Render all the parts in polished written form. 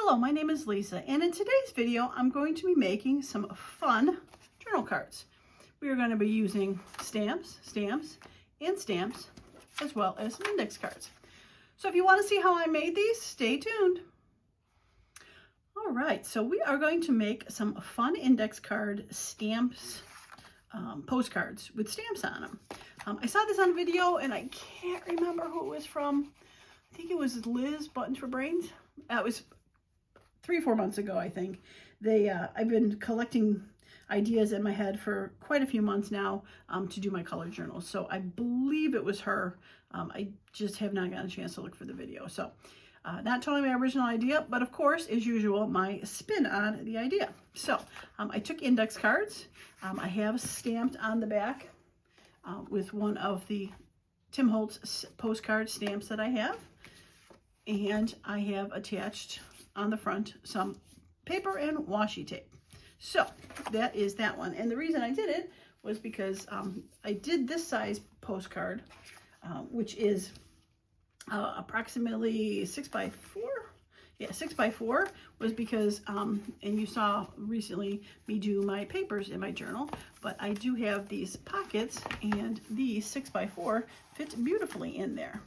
Hello, my name is Lisa, and in today's video, I'm going to be making some fun journal cards. We are going to be using stamps, as well as some index cards. So if you want to see how I made these, stay tuned. All right, so we are going to make some fun index card stamps, postcards with stamps on them. I saw this on video, and I can't remember who it was from. I think it was Liz, Buttons for Brains. It was 3 or 4 months ago, I think. I've been collecting ideas in my head for quite a few months now to do my color journals. So I believe it was her. I just have not gotten a chance to look for the video. So not totally my original idea, but of course, as usual, my spin on the idea. So I took index cards. I have stamped on the back with one of the Tim Holtz postcard stamps that I have. And I have attached on the front some paper and washi tape. So that is that one. And the reason I did it was because I did this size postcard, which is approximately 6x4. Yeah, 6x4 was because, and you saw recently me do my papers in my journal, but I do have these pockets, and these 6x4 fits beautifully in there.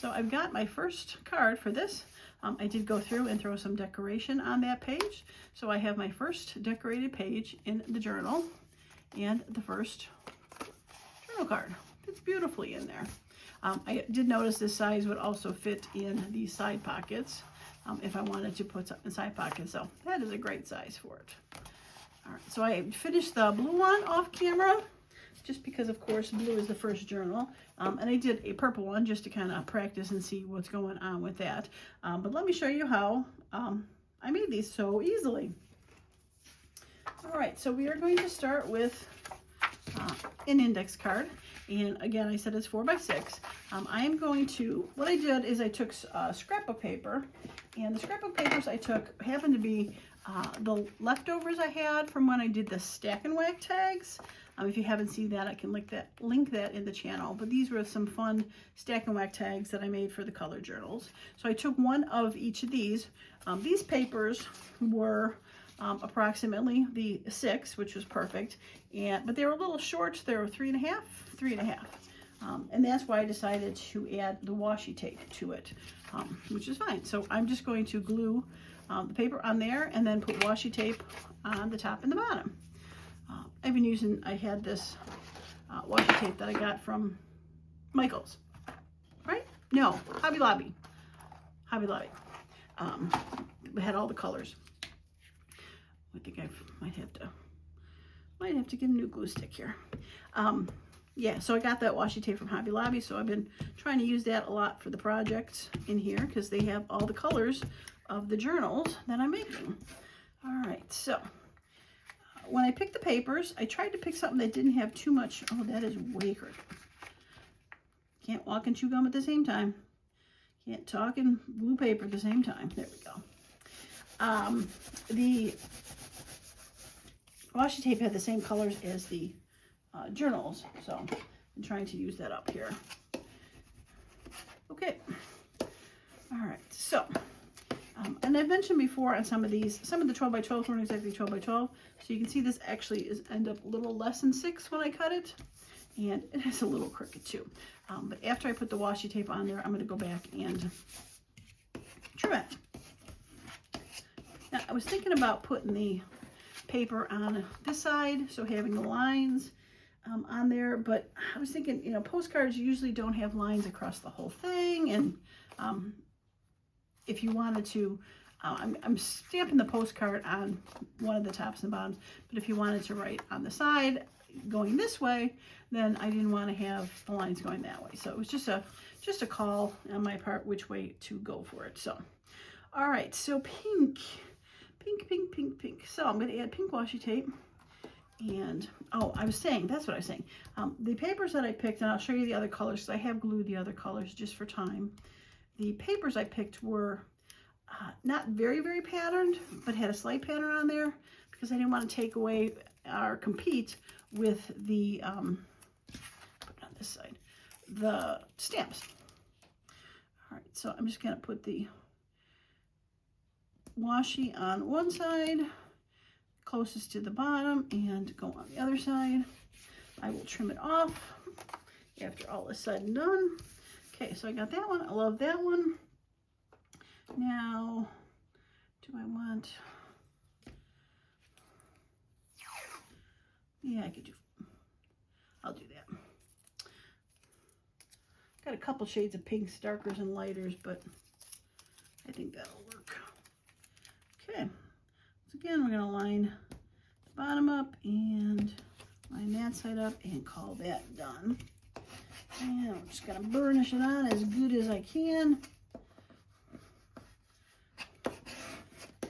So I've got my first card for this. I did go through and throw some decoration on that page. So I have my first decorated page in the journal and the first journal card. Fits beautifully in there. I did notice this size would also fit in the side pockets if I wanted to put something in side pockets. So that is a great size for it. All right, so I finished the blue one off camera, just because, of course, blue is the first journal. And I did a purple one just to kind of practice and see what's going on with that. But let me show you how I made these so easily. All right, so we are going to start with an index card. And again, I said it's 4x6. I am going to, what I did is I took scrapbook paper, and the scrapbook papers I took happened to be the leftovers I had from when I did the stack and whack tags. If you haven't seen that, I can link that in the channel. But these were some fun stack and whack tags that I made for the color journals. So I took one of each of these. These papers were approximately the 6, which was perfect. But they were a little short. They were 3.5. And that's why I decided to add the washi tape to it, which is fine. So I'm just going to glue the paper on there and then put washi tape on the top and the bottom. I had this washi tape that I got from Michael's, right? No, Hobby Lobby. It had all the colors. I think I might have to get a new glue stick here. Yeah, so I got that washi tape from Hobby Lobby, so I've been trying to use that a lot for the projects in here because they have all the colors of the journals that I'm making. All right, so when I picked the papers, I tried to pick something that didn't have too much. Oh, that is way crooked. Can't walk and chew gum at the same time. Can't talk and glue paper at the same time. There we go. The washi tape had the same colors as the journals, so I'm trying to use that up here. Okay. All right, so and I've mentioned before on some of the 12x12s weren't exactly 12x12, so you can see this actually end up a little less than 6 when I cut it, and it is a little crooked too. But after I put the washi tape on there, I'm going to go back and trim it. Now, I was thinking about putting the paper on this side, so having the lines on there, but I was thinking, postcards usually don't have lines across the whole thing, and if you wanted to, I'm stamping the postcard on one of the tops and bottoms, but if you wanted to write on the side going this way, then I didn't want to have the lines going that way. So it was just a call on my part which way to go for it. So, all right, so pink. So I'm going to add pink washi tape. And, oh, that's what I was saying. The papers that I picked, and I'll show you the other colors because I have glued the other colors just for time. The papers I picked were not very, very patterned, but had a slight pattern on there because I didn't want to take away or compete with the, put it on this side, the stamps. All right, so I'm just going to put the washi on one side, closest to the bottom, and go on the other side. I will trim it off after all is said and done. Okay, so I got that one. I love that one. Now, do I want... Yeah, I'll do that. Got a couple shades of pinks, darkers and lighters, but I think that'll work. Okay, so again, we're gonna line the bottom up and line that side up and call that done. And I'm just gonna burnish it on as good as I can.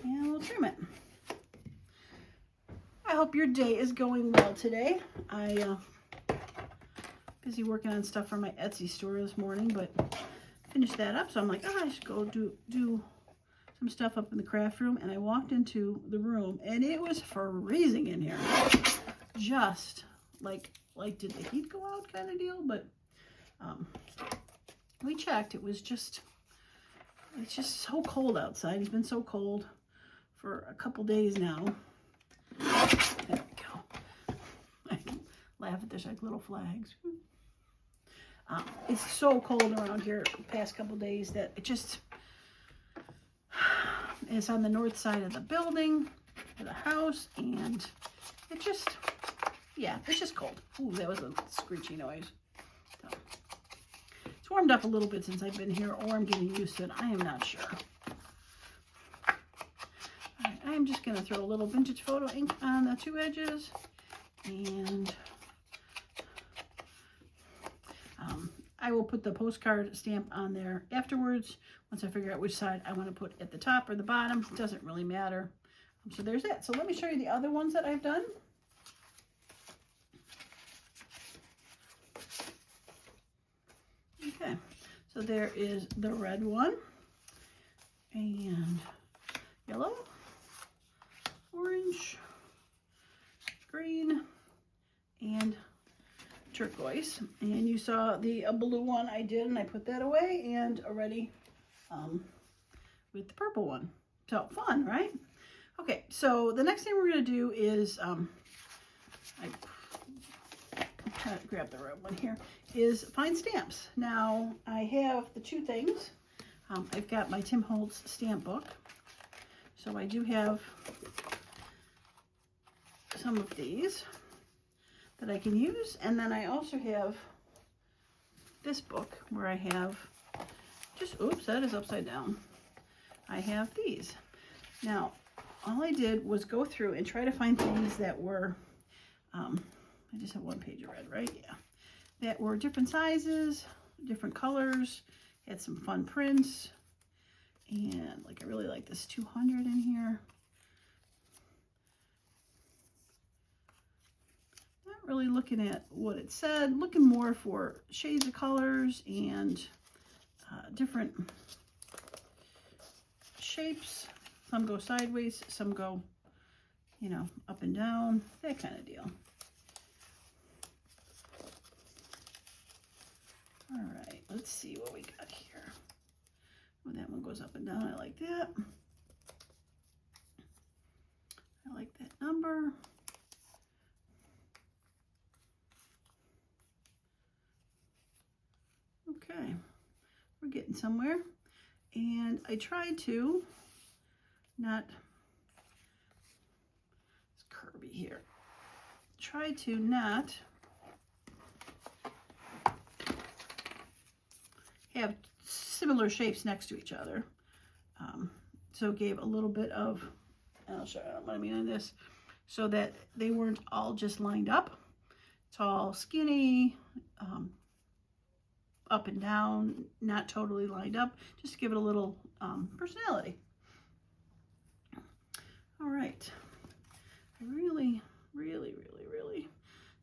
And we'll trim it. I hope your day is going well today. I busy working on stuff for my Etsy store this morning, but finished that up. So I'm like, oh, I should go do some stuff up in the craft room. And I walked into the room and it was freezing in here. Just like did the heat go out kind of deal? But we checked. It's just so cold outside. It's been so cold for a couple days now. There we go. I can laugh at this like little flags. It's so cold around here the past couple days that it just, it's on the north side of the building, of the house, and it just, yeah, it's just cold. Ooh, that was a screechy noise. So, it's warmed up a little bit since I've been here, or I'm getting used to it. I am not sure. All right, I'm just going to throw a little vintage photo ink on the two edges, and I will put the postcard stamp on there afterwards once I figure out which side I want to put at the top or the bottom. It doesn't really matter. So there's that. So let me show you the other ones that I've done. Okay, so there is the red one, and yellow, orange, green, and turquoise. And you saw the blue one I did, and I put that away, and already with the purple one. So fun, right? Okay, so the next thing we're going to do is I grab the red one here, is find stamps. Now I have the two things. I've got my Tim Holtz stamp book, so I do have some of these that I can use, and then I also have this book where I have just, oops, that is upside down. I have these. Now all I did was go through and try to find things that were I just have one page of red, right? Yeah, that were different sizes, different colors, had some fun prints, and like I really like this 200 in here. Really looking at what it said, looking more for shades of colors and different shapes. Some go sideways, some go, you know, up and down, that kind of deal. All right, let's see what we got here. Well, that one goes up and down. I like that. I like that number. Okay, we're getting somewhere. And I tried to not, it's Kirby here, try to not have similar shapes next to each other. So gave a little bit of, and I'll show you what I mean on this, so that they weren't all just lined up. Tall, skinny, up and down, not totally lined up, just to give it a little personality. All right, I really,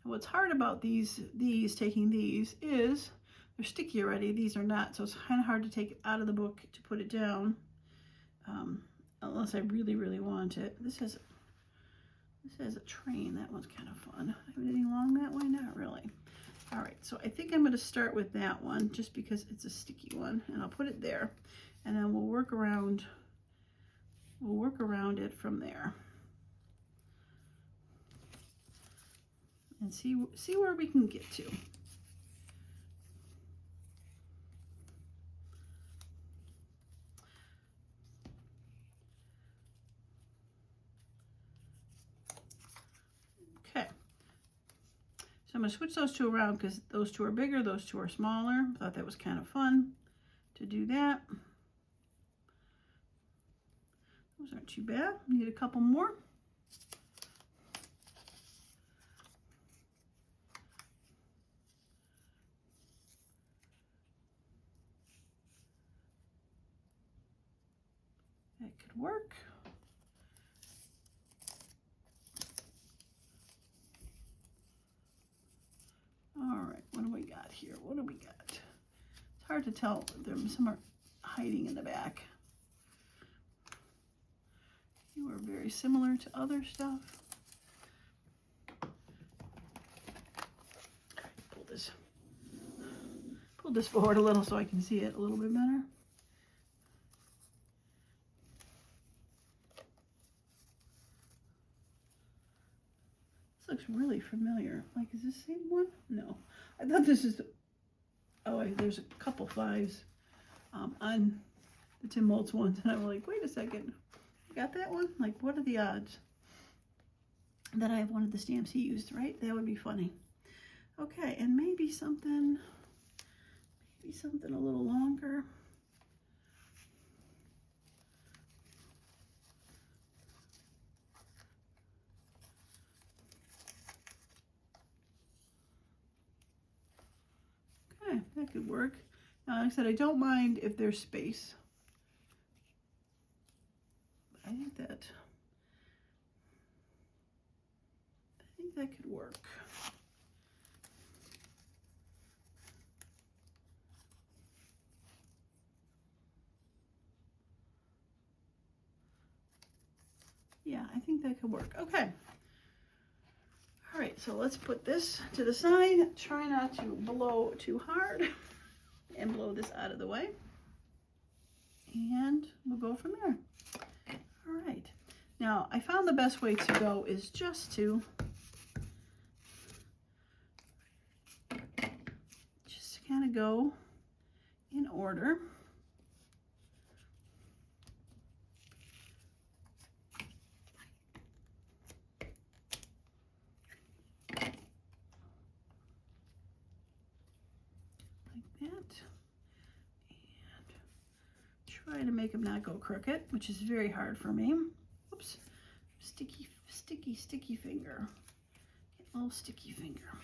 what's hard about taking these is they're sticky already. These are not, so it's kind of hard to take it out of the book to put it down, unless I really want it. This has a train. That one's kind of fun. Anything along that way? Not really. All right, so I think I'm going to start with that one just because it's a sticky one, and I'll put it there, and then we'll work around we'll work around it from there and see where we can get to. Okay, so I'm going to switch those two around because those two are bigger, those two are smaller. Thought that was kind of fun to do that. Those aren't too bad. Need a couple more. That could work. All right, what do we got here? What do we got? It's hard to tell. Some are hiding in the back. You are very similar to other stuff. Pull this forward a little so I can see it a little bit better. This looks really familiar. Like, is this the same one? No. I thought this is, there's a couple 5s on the Tim Holtz ones. And I'm like, wait a second. Got that one? Like, what are the odds that I have one of the stamps he used, right? That would be funny. Okay, and maybe something a little longer. Okay, that could work. Now, like I said, I don't mind if there's space. I think that could work. Yeah, I think that could work. Okay. All right, so let's put this to the side. Try not to blow too hard and blow this out of the way. And we'll go from there. All right. Now, I found the best way to go is just to kind of go in order. Try to make them not go crooked, which is very hard for me. Oops, sticky finger. Get a little sticky finger.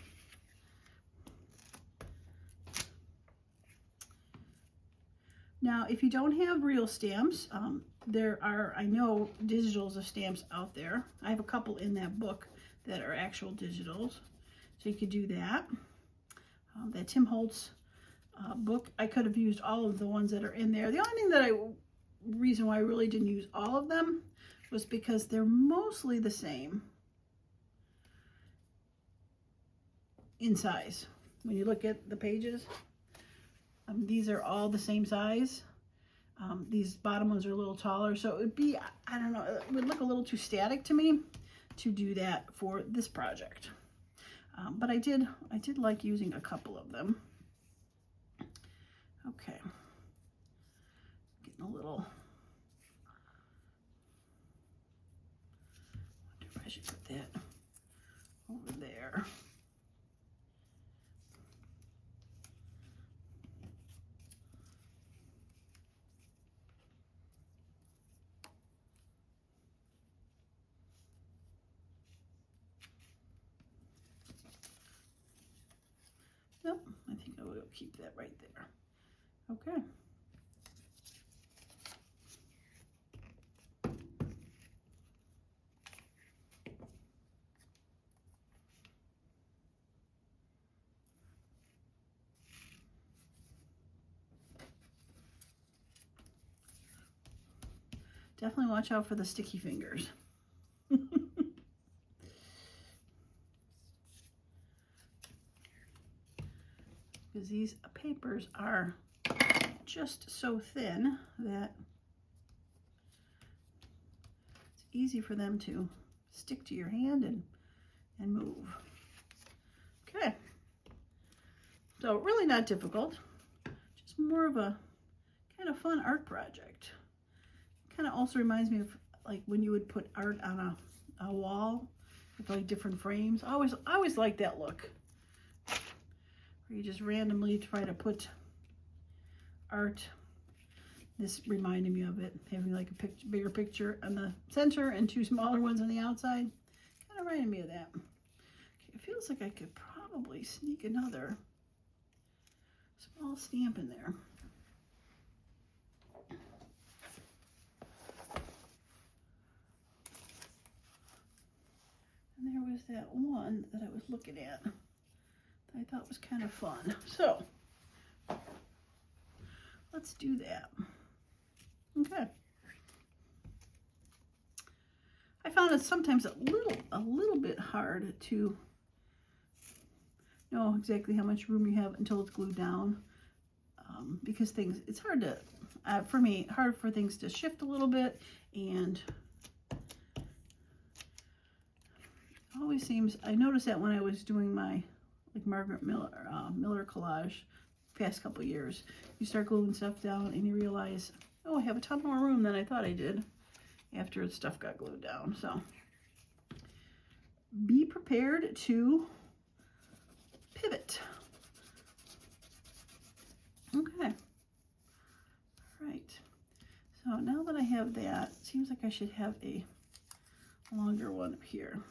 Now, if you don't have real stamps, there are, I know, digitals of stamps out there. I have a couple in that book that are actual digitals, so you could do that. That Tim Holtz book, I could have used all of the ones that are in there. The only thing reason why I really didn't use all of them was because they're mostly the same in size. When you look at the pages, these are all the same size. These bottom ones are a little taller, so it would be, I don't know, it would look a little too static to me to do that for this project. But I did like using a couple of them. Okay, getting a little, I wonder if I should put that over there. Nope, I think I will keep that right there. Okay. Definitely watch out for the sticky fingers. Because these papers are just so thin that easy for them to stick to your hand and move. Okay, so really not difficult, just more of a kind of fun art project. Kind of also reminds me of like when you would put art on a wall with like different frames. I always like that look, where you just randomly try to put art. This reminded me of it, having like a bigger picture on the center and two smaller ones on the outside. Kind of reminded me of that. Okay, it feels like I could probably sneak another small stamp in there. And there was that one that I was looking at that I thought was kind of fun. So let's do that. Okay. I found it sometimes a little bit hard to know exactly how much room you have until it's glued down, because it's hard to, for me, hard for things to shift a little bit, and always seems, I noticed that when I was doing my like Margaret Miller collage past couple years, you start gluing stuff down and you realize, oh, I have a ton more room than I thought I did after the stuff got glued down. So be prepared to pivot. Okay. All right. So now that I have that, it seems like I should have a longer one up here.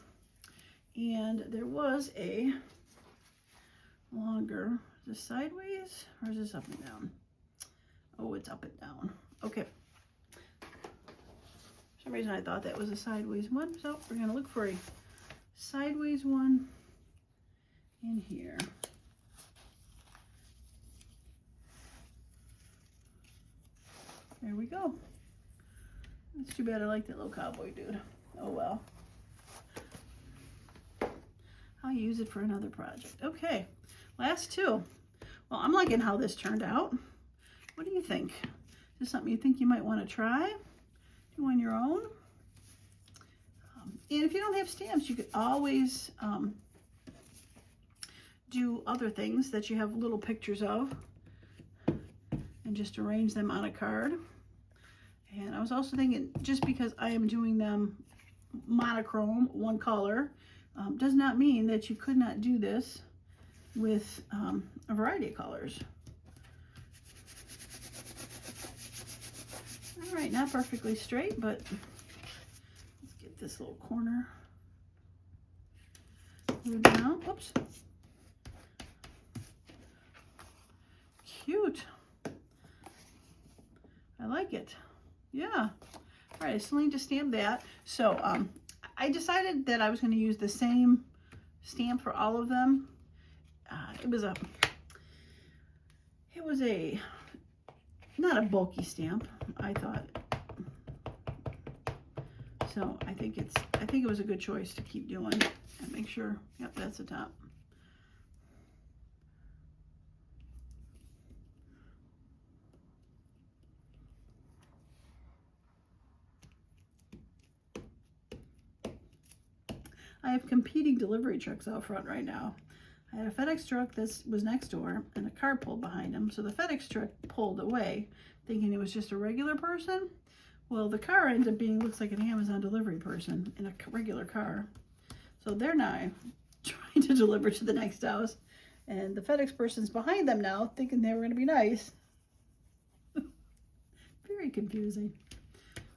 And there was a longer, is this sideways or is this up and down? Oh, it's up and down. Okay. For some reason I thought that was a sideways one, so we're going to look for a sideways one in here. There we go. It's too bad I like that little cowboy dude. Oh well. I'll use it for another project. Okay, last two. Well, I'm liking how this turned out. What do you think? Is this something you think you might want to try? Do on your own? And if you don't have stamps, you could always do other things that you have little pictures of and just arrange them on a card. And I was also thinking, just because I am doing them monochrome, one color, does not mean that you could not do this with a variety of colors. All right, not perfectly straight, but let's get this little corner glued down. Oops. Cute. I like it. Yeah. All right, I still need to stamp that. So I decided that I was going to use the same stamp for all of them. It was a not a bulky stamp, I thought. So I think it was a good choice to keep doing and make sure. Yep, that's the top. I have competing delivery trucks out front right now. I had a FedEx truck that was next door and a car pulled behind him. So the FedEx truck pulled away thinking it was just a regular person. Well, the car ends up being, looks like an Amazon delivery person in a regular car. So they're now trying to deliver to the next house. And the FedEx person's behind them now thinking they were going to be nice. Very confusing.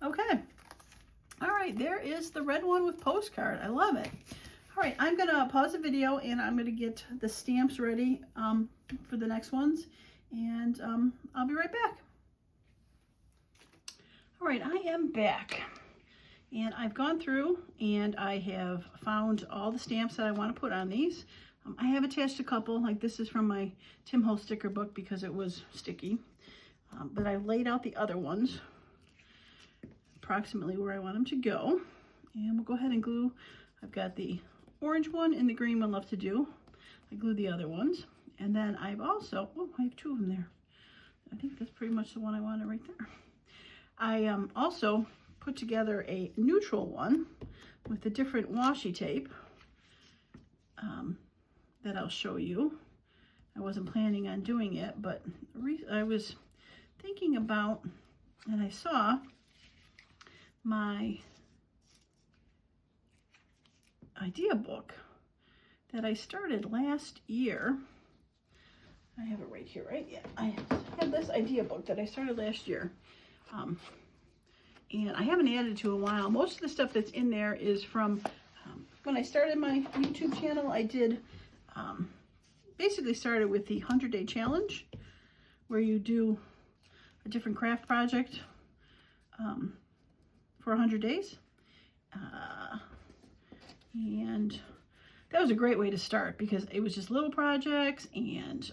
Okay. All right, there is the red one with postcard. I love it. All right, I'm going to pause the video and I'm going to get the stamps ready for the next ones. And I'll be right back. All right, I am back. And I've gone through and I have found all the stamps that I want to put on these. I have attached a couple, like this is from my Tim Holtz sticker book because it was sticky. But I've laid out the other ones approximately where I want them to go. And we'll go ahead and glue. I've got the orange one and the green one left to do. I glued the other ones. And then I've also, oh, I have two of them there. I think that's pretty much the one I wanted right there. I also put together a neutral one with a different washi tape that I'll show you. I wasn't planning on doing it, but I was thinking about, and I saw my idea book that I started last year. I have it right here, right? Yeah, I have this idea book that I started last year. And I haven't added to in a while. Most of the stuff that's in there is from when I started my YouTube channel. I did basically started with the 100-day challenge, where you do a different craft project for 100 days. And that was a great way to start because it was just little projects and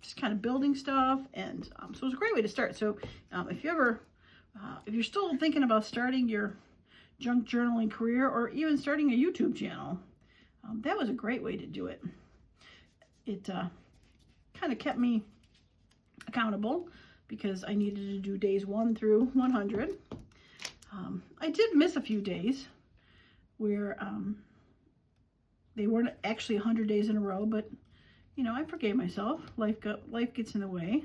just kind of building stuff. And so it was a great way to start. So if you're still thinking about starting your junk journaling career or even starting a YouTube channel, that was a great way to do it. It kind of kept me accountable because I needed to do days 1 through 100. I did miss a few days where they weren't actually 100 days in a row, but you know, I forgave myself. Life gets in the way.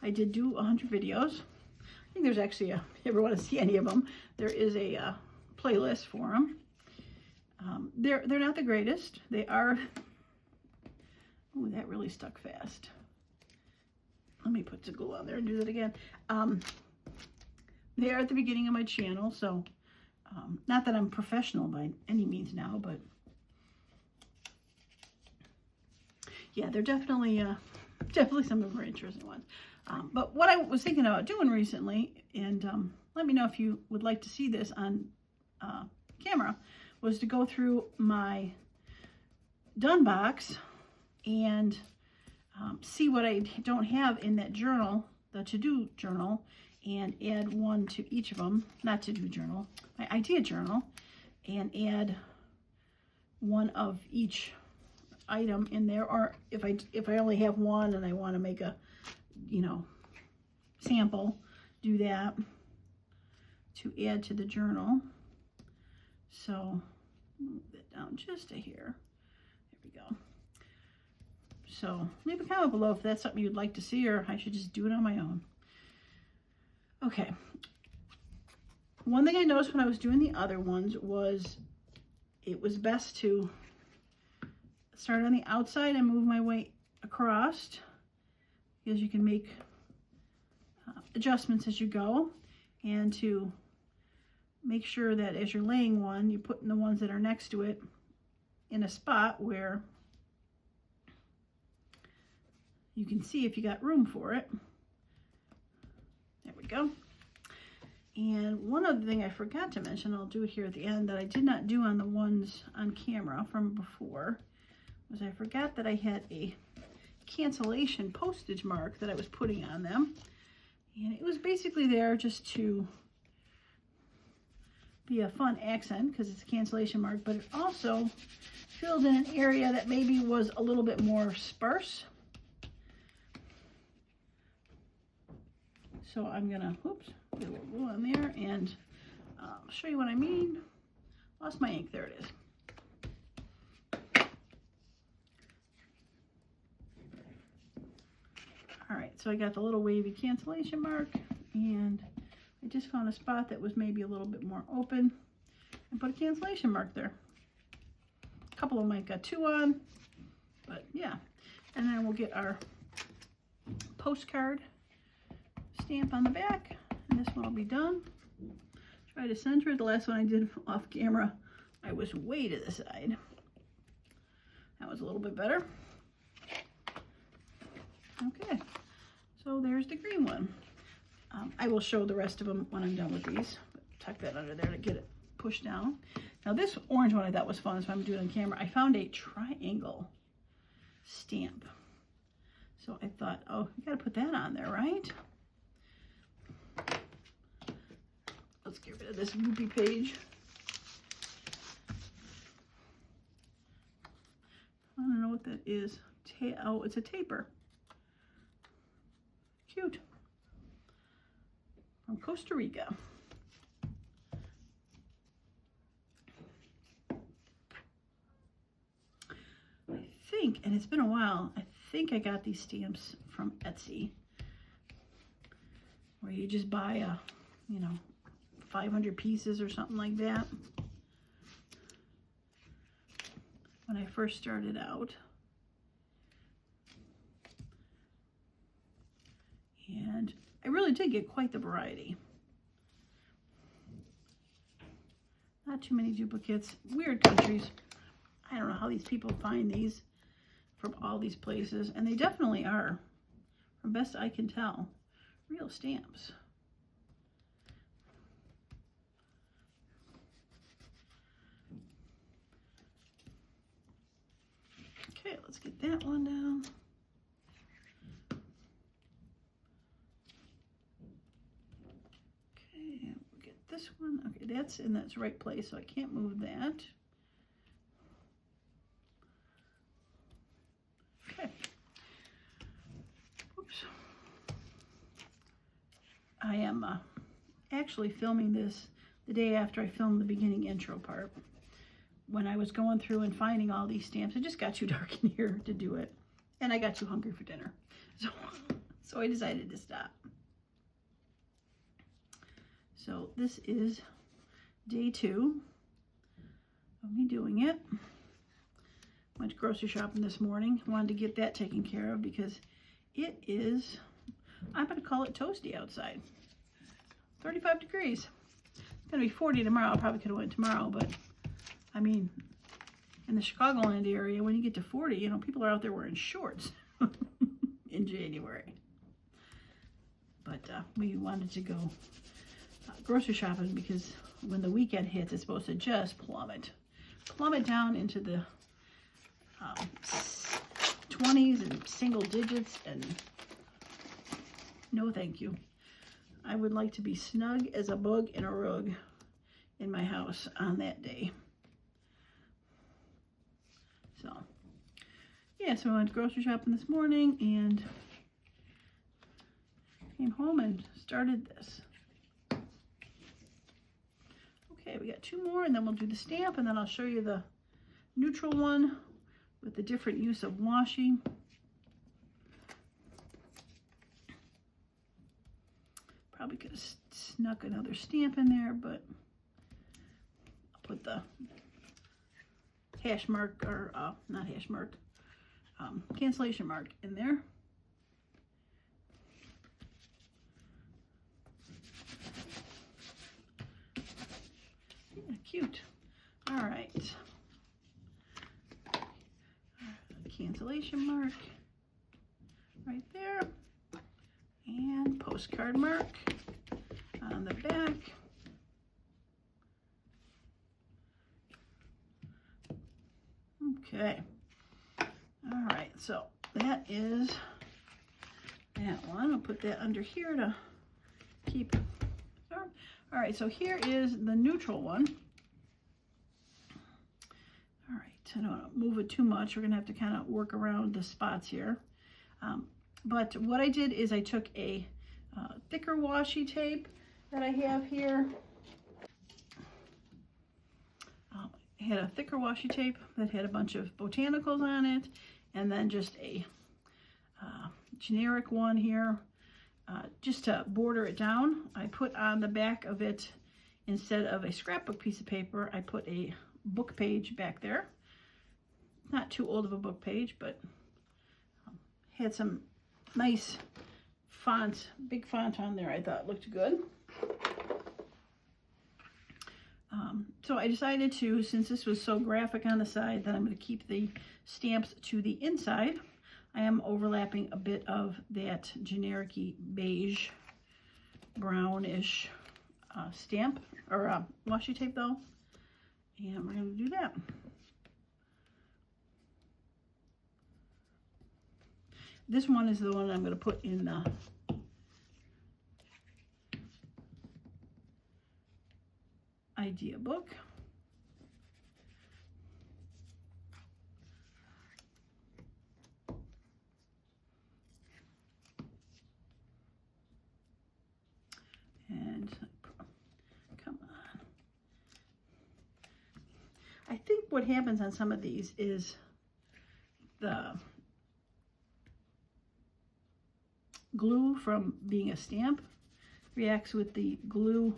I did do 100 videos. I think there's actually if you ever want to see any of them, there is a playlist for them. They're not the greatest. They are. Oh, that really stuck fast. Let me put the glue on there and do that again. They are at the beginning of my channel, so not that I'm professional by any means now, but yeah, they're definitely some of the more interesting ones. But what I was thinking about doing recently, and let me know if you would like to see this on camera, was to go through my done box and see what I don't have in that journal, the to-do journal, and add one to each of them. Not to-do journal, my idea journal, and add one of each item in there. Or if I only have one and I want to make a, you know, sample, do that to add to the journal. So move it down just to here. There we go. So leave a comment below if that's something you'd like to see, or I should just do it on my own. Okay. One thing I noticed when I was doing the other ones was it was best to start on the outside and move my way across, because you can make adjustments as you go, and to make sure that as you're laying one, you put in the ones that are next to it in a spot where you can see if you got room for it. There we go. And one other thing I forgot to mention, I'll do it here at the end, that I did not do on the ones on camera from before, was I forgot that I had a cancellation postage mark that I was putting on them. And it was basically there just to be a fun accent because it's a cancellation mark, but it also filled in an area that maybe was a little bit more sparse. So I'm gonna, whoops, put a little glue on there and show you what I mean. Lost my ink, there it is. All right, so I got the little wavy cancellation mark, and I just found a spot that was maybe a little bit more open and put a cancellation mark there. A couple of them I got 2 on, but yeah. And then we'll get our postcard stamp on the back, and this one will be done. Try to center it. The last one I did off camera, I was way to the side. That was a little bit better. Okay, so there's the green one. I will show the rest of them when I'm done with these. Tuck that under there to get it pushed down. Now this orange one I thought was fun, so I'm doing it on camera. I found a triangle stamp. So I thought, oh, you gotta put that on there, right? Let's get rid of this loopy page. I don't know what that is. Oh, it's a taper. Cute. From Costa Rica. think, and it's been a while, I think I got these stamps from Etsy, where you just buy a, 500 pieces or something like that. When I first started out. And I really did get quite the variety. Not too many duplicates. Weird countries. I don't know how these people find these from all these places. And they definitely are, from best I can tell, real stamps. Okay, let's get that one down. Okay, we'll get this one. Okay, that's in its right place, so I can't move that. Okay. Oops. I am actually filming this the day after I filmed the beginning intro part. When I was going through and finding all these stamps, it just got too dark in here to do it. And I got too hungry for dinner. So I decided to stop. So this is day 2 of me doing it. Went grocery shopping this morning. Wanted to get that taken care of because it is, I'm going to call it toasty outside. 35 degrees. It's going to be 40 tomorrow. I probably could have went tomorrow, but I mean, in the Chicagoland area, when you get to 40, people are out there wearing shorts in January. But we wanted to go grocery shopping because when the weekend hits, it's supposed to just plummet down into the 20s and single digits, and no thank you. I would like to be snug as a bug in a rug in my house on that day. So, yeah, so I went grocery shopping this morning and came home and started this. Okay, we got 2 more, and then we'll do the stamp, and then I'll show you the neutral one with the different use of washi. Probably could have snuck another stamp in there, but I'll put the hash mark, or not hash mark, cancellation mark in there. Yeah, cute. All right. Cancellation mark right there, and postcard mark on the back. Okay. All right, so that is that one. I'll put that under here to keep. All right, so here is the neutral one. All right, I don't want to move it too much. We're going to have to kind of work around the spots here. But what I did is I took a thicker washi tape that I have here. I had a thicker washi tape that had a bunch of botanicals on it, and then just a generic one here. Just to border it down, I put on the back of it, instead of a scrapbook piece of paper, I put a book page back there. Not too old of a book page, but had some nice font, big font on there. I thought looked good. So I decided to, since this was so graphic on the side, that I'm going to keep the stamps to the inside. I am overlapping a bit of that generic-y beige, brownish stamp, or washi tape though. And we're going to do that. This one is the one I'm going to put in the idea book. And come on. I think what happens on some of these is the glue from being a stamp reacts with the glue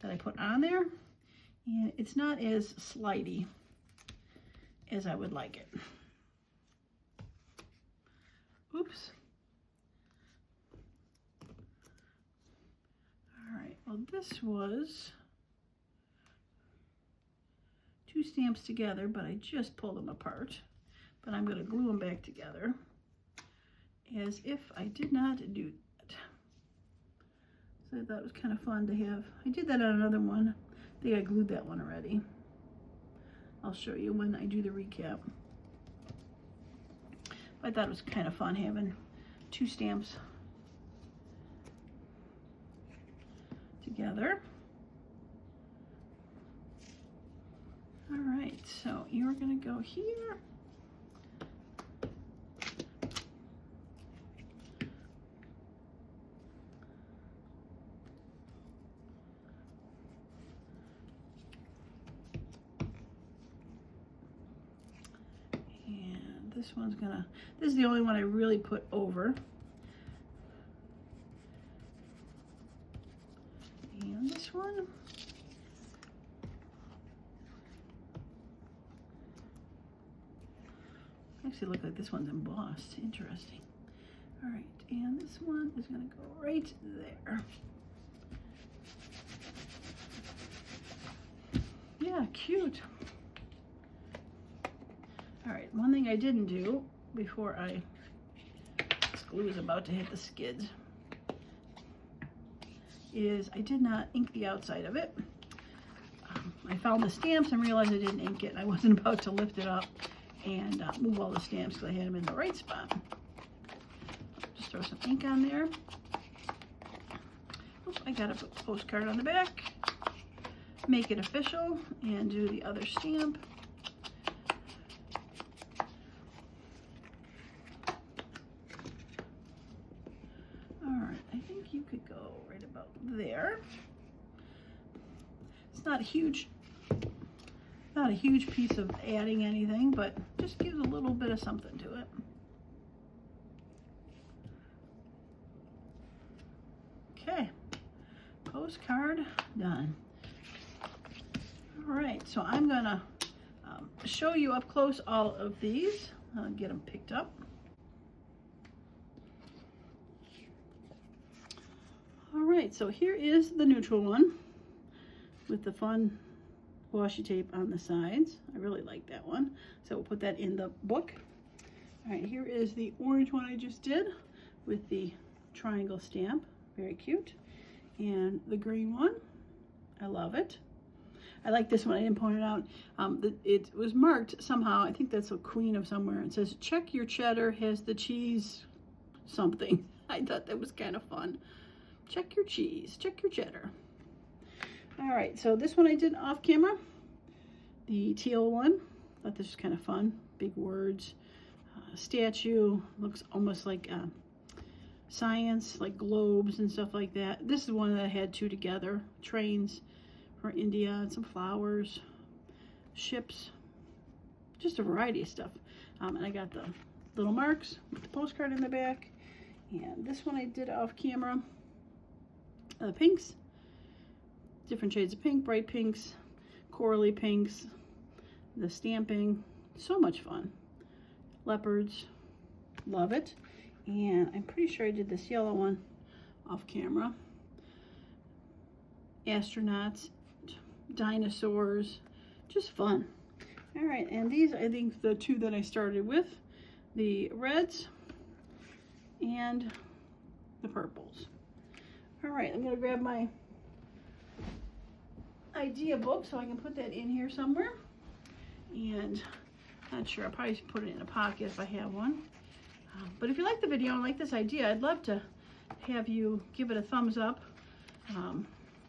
that I put on there, and it's not as slidey as I would like it. Oops. All right, well, this was 2 stamps together, but I just pulled them apart. But I'm going to glue them back together as if I did not do that. So I thought it was kind of fun to have. I did that on another one. I think I glued that one already. I'll show you when I do the recap. I thought it was kind of fun having 2 stamps together. All right, so you're going to go here. And this one's gonna, this is the only one I really put over. And this one. Actually look like this one's embossed. Interesting. All right, and this one is going to go right there. Yeah, cute. All right, one thing I didn't do before this glue is about to hit the skids is I did not ink the outside of it. I found the stamps and realized I didn't ink it. I wasn't about to lift it up and move all the stamps because I had them in the right spot. Just throw some ink on there. Oops, I gotta put the postcard on the back, make it official, and do the other stamp. All right, I think you could go right about there. It's not a huge piece of adding anything, but just gives a little bit of something to it. Okay, postcard done. All right, so I'm gonna show you up close all of these. Get them picked up. All right, so here is the neutral one with the fun washi tape on the sides. I really like that one, so we'll put that in the book. All right, here is the orange one I just did with the triangle stamp. Very cute. And the green one, I love it. I like this one. I didn't point it out. It was marked somehow. I think that's a queen of somewhere. It says, check your cheddar has the cheese something. I thought that was kind of fun. Check your cheese, check your cheddar. All right, so this one I did off camera. The teal one, thought this was kind of fun. Big words, statue, looks almost like science, like globes and stuff like that. This is one that I had 2 together. Trains for India, and some flowers, ships, just a variety of stuff. And I got the little marks with the postcard in the back. And this one I did off camera. Pinks, different shades of pink, bright pinks, corally pinks, the stamping, so much fun. Leopards, love it. And I'm pretty sure I did this yellow one off camera. Astronauts, dinosaurs, just fun. All right, and these, I think the 2 that I started with, the reds and the purples. All right, I'm gonna grab my idea book so I can put that in here somewhere. And not sure, I'll probably put it in a pocket if I have one. But if you like the video and like this idea, I'd love to have you give it a thumbs up.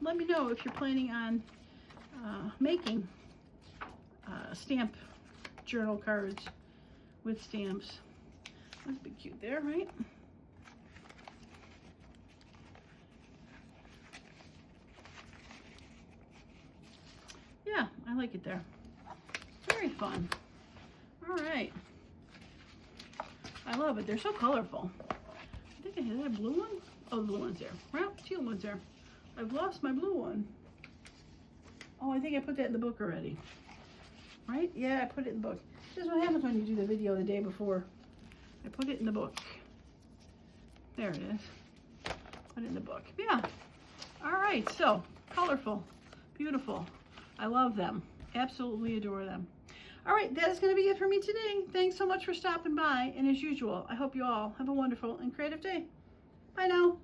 Let me know if you're planning on making stamp journal cards with stamps. That's a bit cute there, right? Yeah, I like it there. Very fun. All right. I love it. They're so colorful. I think I had a blue one. Oh, the blue one's there. Well, teal one's there. I've lost my blue one. Oh, I think I put that in the book already. Right? Yeah, I put it in the book. This is what happens when you do the video the day before. I put it in the book. There it is. Put it in the book. Yeah. All right. So, colorful. Beautiful. I love them. Absolutely adore them. All right. That is going to be it for me today. Thanks so much for stopping by. And as usual, I hope you all have a wonderful and creative day. Bye now.